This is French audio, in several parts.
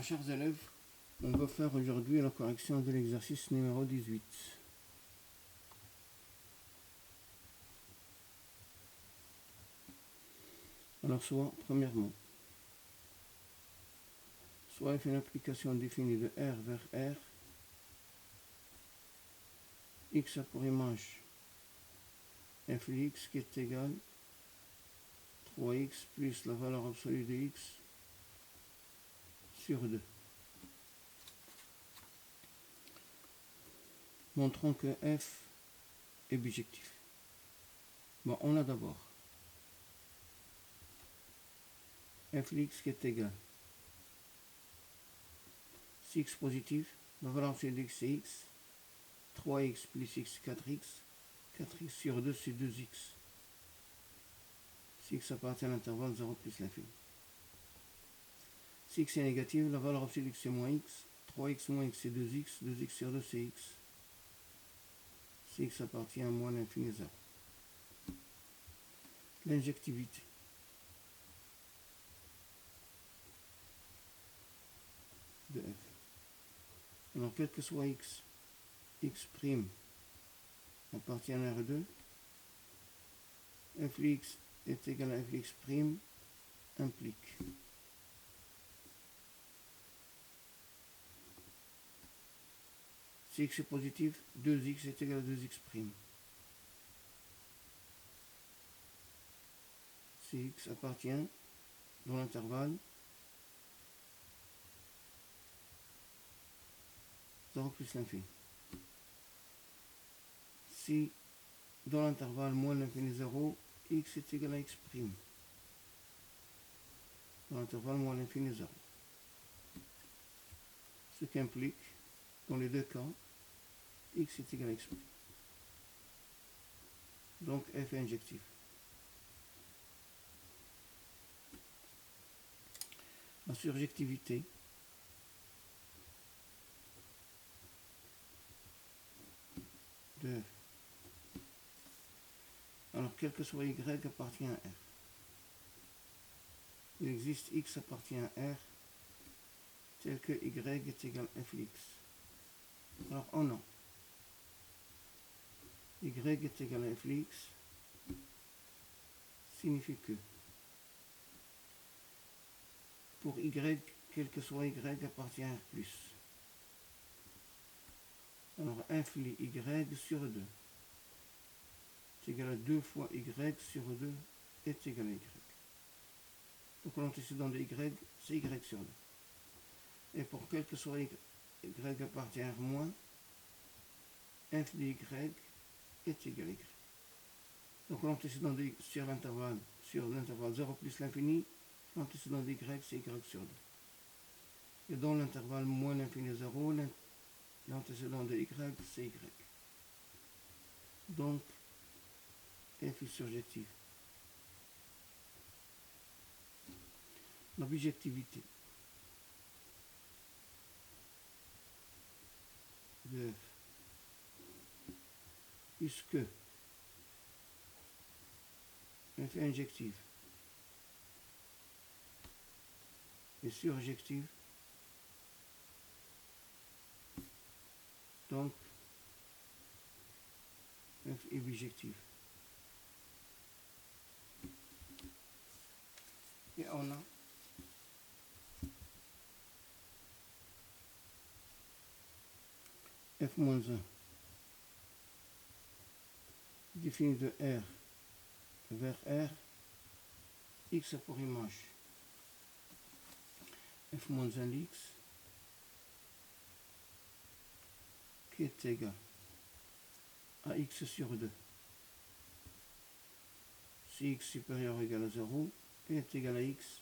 Mes chers élèves, on va faire aujourd'hui la correction de l'exercice numéro 18. Alors, premièrement, soit f une application définie de R vers R, x a pour image f de x qui est égal 3x plus la valeur absolue de x sur 2. Montrons que f est bijectif. Bon, on a d'abord f de x qui est égal 6x positif, la valeur absolue de x c'est x, 3x plus x, 4x, 4x sur 2 c'est 2x. Si x appartient à l'intervalle 0 plus l'infini. Si x est négatif, la valeur absolue de x c'est moins x, 3x moins x c'est 2x, 2x sur 2 c'est x. Si x appartient à moins l'infini 0. L'injectivité. De f. Alors, quel que soit x, x' appartient à R2, f de x est égal à f de x' implique si x est positif, 2x est égal à 2x'. Si x appartient dans l'intervalle 0 plus l'infini. Si dans l'intervalle moins l'infini 0, x est égal à x'. Dans l'intervalle moins l'infini 0. Ce qui implique, dans les deux cas, x est égal à x'. Donc f est injectif. La surjectivité de f. Alors, quel que soit y appartient à r. Il existe x appartient à r tel que y est égal à f de x. Alors, on a y est égal à f de x signifie que pour y, quel que soit y appartient à r plus. Alors, f de y sur 2 est égal à 2 fois y sur 2 est égal à y. Donc l'antécédent de y, c'est y sur 2. Et pour quel que soit y appartient à r moins, f de y est égal à y. Donc l'antécédent de y sur l'intervalle 0 plus l'infini, l'antécédent de y c'est y sur 2. Et dans l'intervalle moins l'infini 0, l'antécédent de y c'est y. Donc f est surjectif. La bijectivité de f, puisque f est injectif et surjectif, donc f est bijectif. Et on a f-1 défini de R vers R, x a pour image f-1 x qui est égal à x sur 2. Si x supérieur ou égal à 0 est égal à x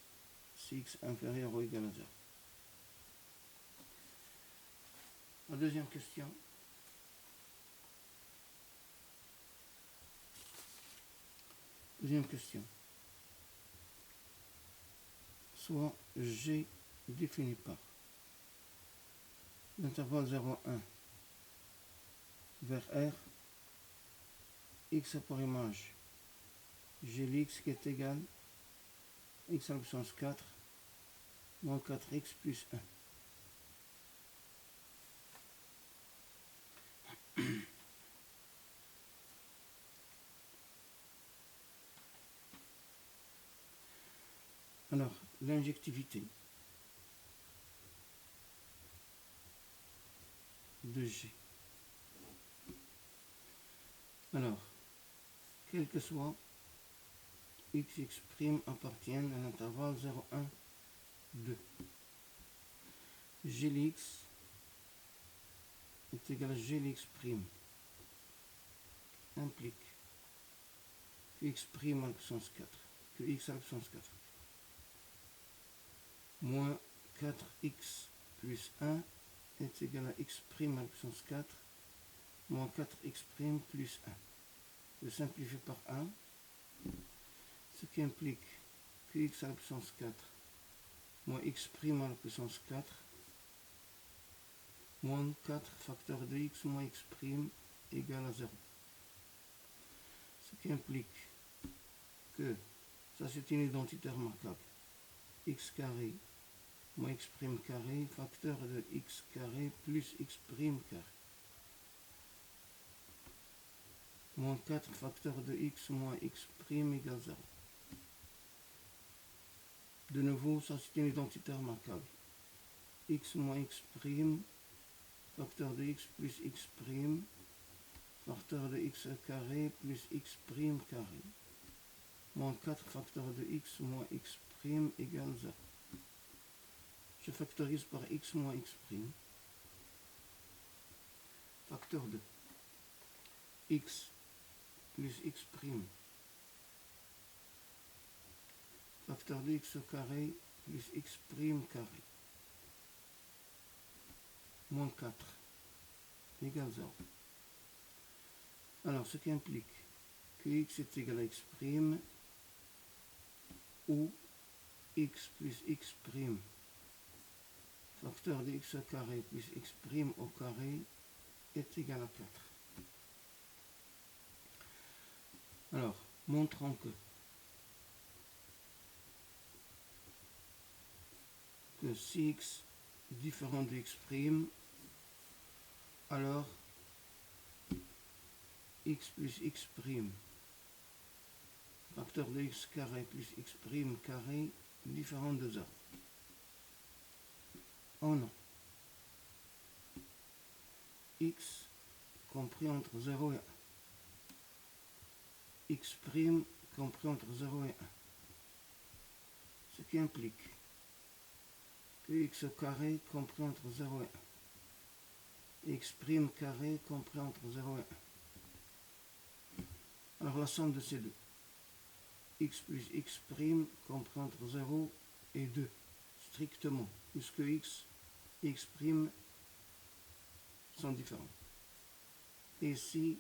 si x inférieur ou égal à 0. La deuxième question. Soit G défini par l'intervalle 0,1 vers R, x a pour image G de x qui est égal x à la puissance 4 moins 4x plus 1. Alors, l'injectivité de G. Alors, quel que soit x, x' appartiennent à l'intervalle 0, 1, 2. G de x est égal à G de x' implique que x' à la puissance 4, que x à la puissance 4, moins 4x plus 1 est égal à x' à la puissance 4, moins 4x' plus 1. Je simplifie par 1, ce qui implique que x à la puissance 4, moins x' à la puissance 4, moins 4 facteur de x moins x' égale à 0. Ce qui implique que, ça c'est une identité remarquable, x carré moins x' carré, facteur de x carré plus x' carré. Moins 4 facteur de x moins x' égale 0. De nouveau, ça c'est une identité remarquable. X moins x', facteur de x plus x', facteur de x carré plus x' carré. Moins 4 facteur de x moins x' égale 0. Je factorise par x moins x'. Facteur de x plus x', facteur de x carré plus x' carré, moins 4 égale 0. Alors, ce qui implique que x est égal à x', ou x plus x', facteur de x carré plus x' au carré est égal à 4. Alors, montrons que si x est différent de x', alors x plus x', facteur de x carré plus x' carré est différent de 0. Oh non. X compris entre 0 et 1. X' compris entre 0 et 1. Ce qui implique que x carré compris entre 0 et 1. X' carré compris entre 0 et 1. Alors la somme de ces deux. X plus x' compris entre 0 et 2. Strictement. Puisque x et x' sont différents. Et si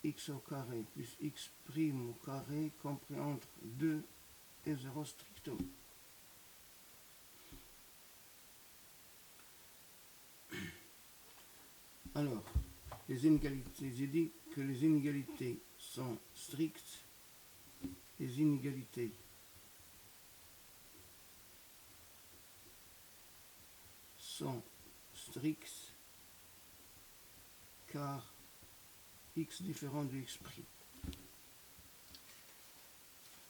x au carré plus x' au carré compris entre 2 et 0 strictement. Alors, les inégalités, j'ai dit que les inégalités sont strictes. Les inégalités sont strictes car x différent de x'.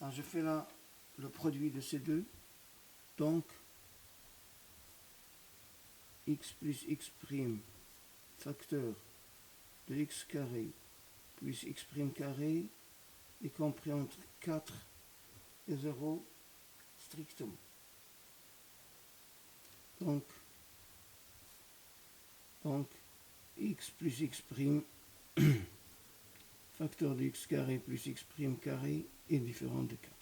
Alors je fais là le produit de ces deux, donc x plus x', facteur de x carré plus x' carré est compris entre 4 et 0 strictement. Donc x plus x', facteur de x carré plus x' carré est différent de 4.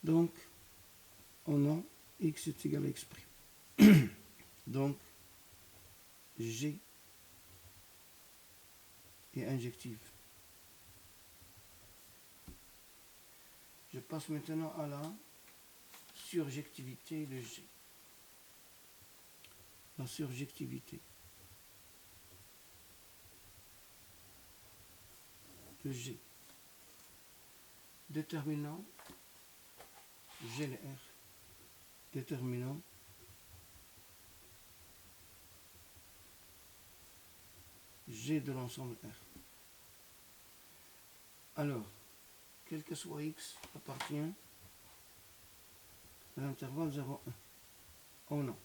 Donc, on a x est égal à x'. Donc, G est injective. Je passe maintenant à la surjectivité de G. La surjectivité de G. Déterminant GLR. Déterminant G de l'ensemble R. Alors, quel que soit x appartient à l'intervalle 0, 1. Oh non.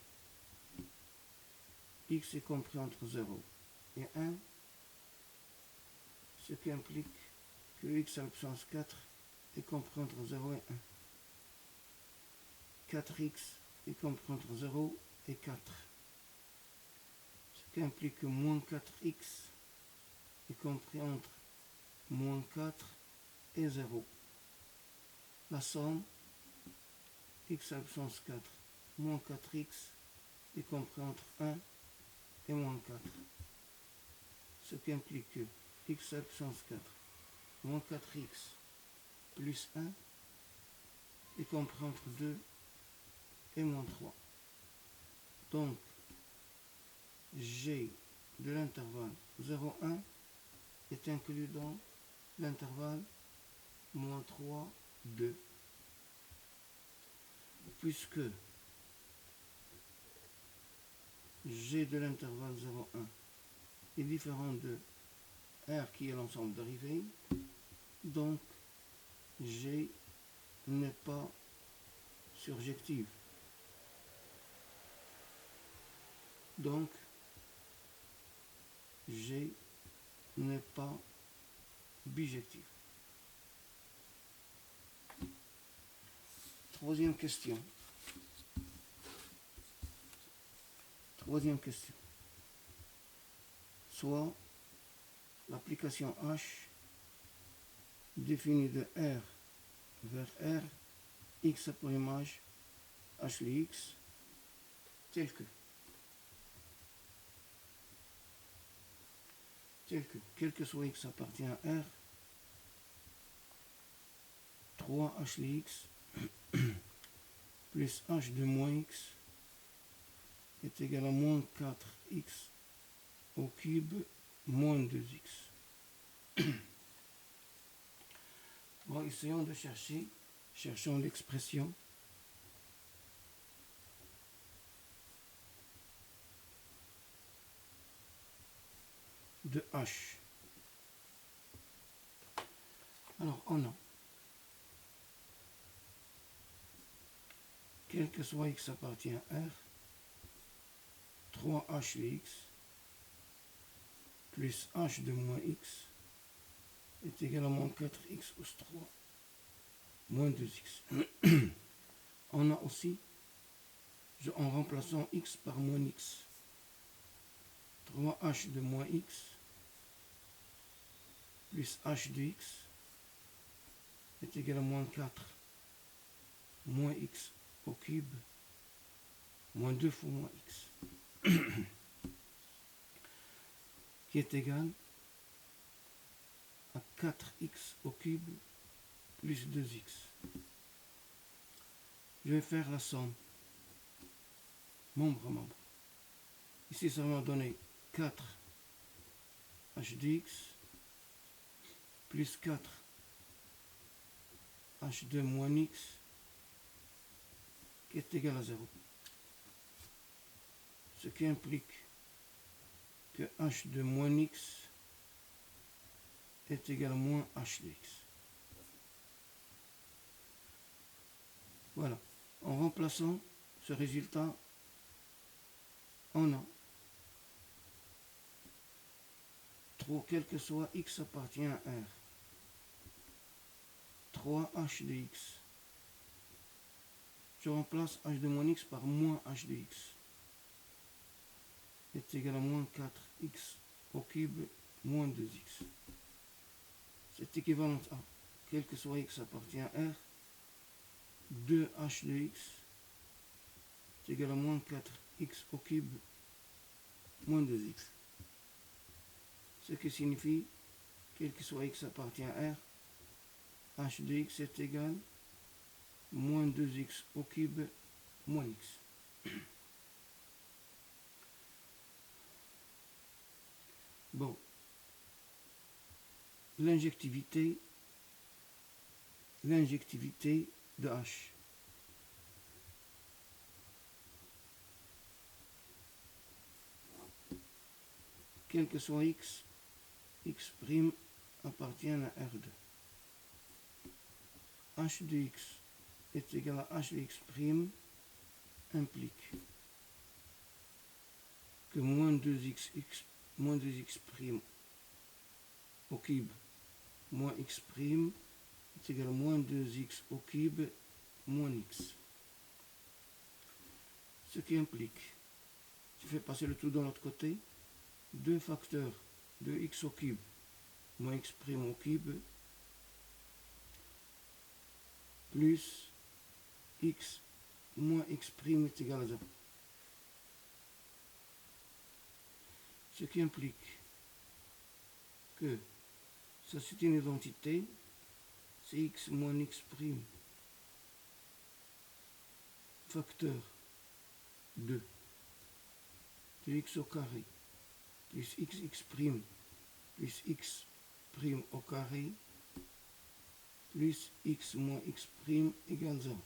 X est compris entre 0 et 1, ce qui implique que x à la puissance 4 est compris entre 0 et 1. 4x est compris entre 0 et 4. Ce qui implique que moins 4x est compris entre moins 4 et 0. La somme x à la puissance 4 moins 4x est compris entre 1 et moins 4. Ce qui implique que x à la puissance 4 moins 4x plus 1 est compris entre 2 et moins 3. Donc, g de l'intervalle 0, 1 est inclus dans l'intervalle moins 3, 2. Puisque g de l'intervalle 0, 1 est différent de R qui est l'ensemble dérivé, donc g n'est pas surjective. Donc, G n'est pas bijectif. Troisième question. Soit l'application H définie de R vers R, X pour image, H de X, tel que, quel que soit X appartient à R, 3H de X plus H de moins X est égal à moins 4X au cube moins 2X. Bon, essayons de cherchons l'expression de H. Alors, on a, quel que soit X appartient à R, 3H de X plus H de moins X est égal à moins 4X plus 3 moins 2X. On a aussi, en remplaçant X par moins X, 3H de moins X plus H de X est égal à moins 4 moins X au cube moins 2 fois moins X qui est égal à 4X au cube plus 2X. Je vais faire la somme membre à membre. Ici, ça va donner 4 H de X plus 4 H2 moins X qui est égal à 0. Ce qui implique que H de moins X est égal à moins H de X. Voilà. En remplaçant ce résultat, on a quel que soit X appartient à R, 3H de X. Je remplace H de moins X par moins H de X est égal à moins 4X au cube moins 2X. C'est équivalent à, quel que soit X appartient à R, 2H de X est égal à moins 4X au cube moins 2X. Ce qui signifie, quel que soit X appartient à R, H de X est égal à moins 2X au cube moins X. Bon, l'injectivité de H. Quel que soit X' appartient à R2. h de x est égal à h de x' implique que moins 2x au cube moins x' est égal à moins 2x au cube moins x. Ce qui implique, je fais passer le tout de l'autre côté, 2 facteurs de x au cube moins x' au cube plus x moins x' est égal à 0. Ce qui implique que ça c'est une identité, c'est x moins x' facteur de x au carré plus x plus x' au carré plus x moins x' égale 0.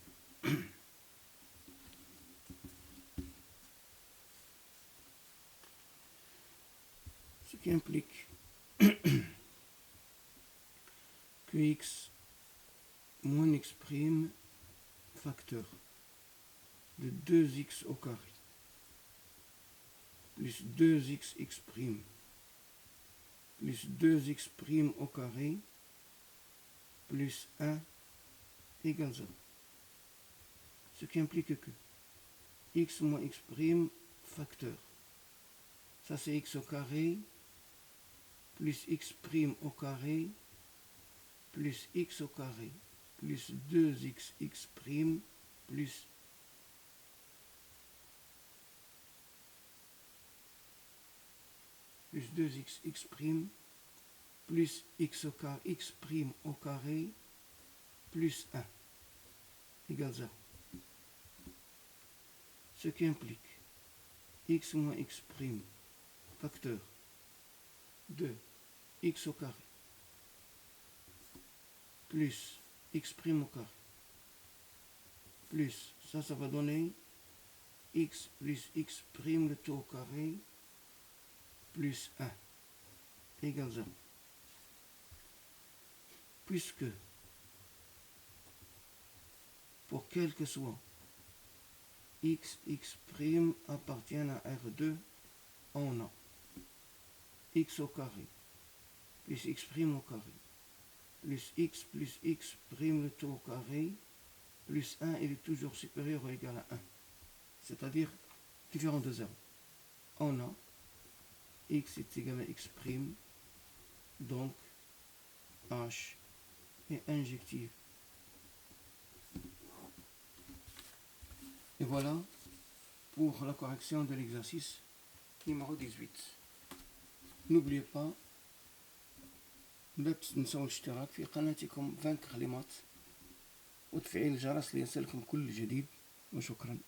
Ce qui implique que x moins x' facteur de 2x au carré plus 2xx' plus 2x' au carré plus 1 égale 0. Ce qui implique que x moins x' facteur, ça c'est x au carré plus x' au carré plus x au carré plus 2xx' plus plus 2xx' plus x au carré, x' au carré plus 1 égale 0. Ce qui implique x moins x' facteur de x au carré plus x' au carré plus, ça va donner x plus x' le tout au carré plus 1 égale 0. Puisque, pour quel que soit x appartiennent à R2, on a x au carré plus x' au carré plus x le tout au carré plus 1, il est toujours supérieur ou égal à 1, c'est-à-dire différent de 0. On a x est égal à x', donc h est injective. Et voilà pour la correction de l'exercice numéro 18. N'oubliez pas لا تنسوا الاشتراك في قناتكم فانك خليمات وتفعيل الجرس ليصلكم كل جديد، وشكرا.